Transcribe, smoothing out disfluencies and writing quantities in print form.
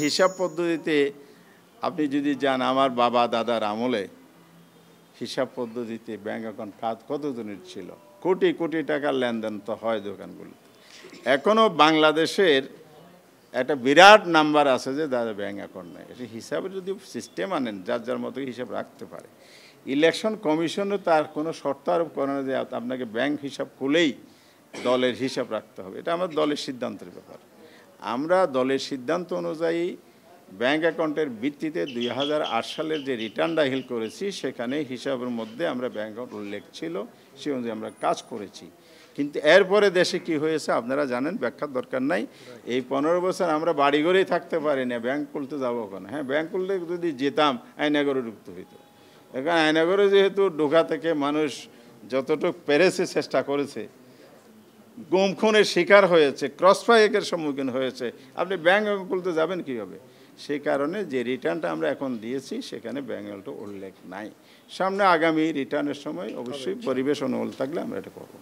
হিসাব পদ্ধতিতে আপনি যদি যান আমার বাবা দাদার আমলে হিসাব পদ্ধতিতে ব্যাংক অ্যাকাউন্ট কত দিনের ছিল, কোটি কোটি টাকার লেনদেন তো হয় দোকানগুলোতে। এখনও বাংলাদেশের একটা বিরাট নাম্বার আছে যে যাদের ব্যাংক অ্যাকাউন্ট নেই। এটা হিসাবে যদি সিস্টেম আনেন যার যার মতো হিসাব রাখতে পারে। ইলেকশন কমিশনও তার কোনো শর্ত আরোপ করে না যে আপনাকে ব্যাংক হিসাব খুলেই দলের হিসাব রাখতে হবে। এটা আমার দলের সিদ্ধান্তের ব্যাপার। আমরা দলের সিদ্ধান্ত অনুযায়ী ব্যাংক অ্যাকাউন্টের ভিত্তিতে 2008 সালের যে রিটার্ন দাখিল করেছি সেখানে হিসাবের মধ্যে আমরা ব্যাংক অ্যাকাউন্ট উল্লেখ ছিল, সে অনুযায়ী আমরা কাজ করেছি। কিন্তু এরপরে দেশে কি হয়েছে আপনারা জানেন, ব্যাখ্যার দরকার নাই। এই 15 বছর আমরা বাড়িঘরেই থাকতে পারি না, ব্যাংক খুলতে যাবো কেন? হ্যাঁ, ব্যাংক খুলতে যদি যেতাম আয়নাঘরে ঢুকতে হইতো। এখানে আয়নাঘরে যেহেতু ঢোকা থেকে মানুষ যতটুকু পেরেছে চেষ্টা করেছে, গুম খুনের শিকার হয়েছে, ক্রস ফায়ারের সম্মুখীন হয়েছে, আপনি ব্যাংক অ্যাকাউন্ট খুলতে যাবেন কীভাবে? সেই কারণে যে রিটার্নটা আমরা এখন দিয়েছি সেখানে ব্যাংক অ্যাকাউন্ট উল্লেখ নাই। সামনে আগামী রিটার্নের সময় অবশ্যই পরিবেশ অনুকূল থাকলে আমরা এটা করব।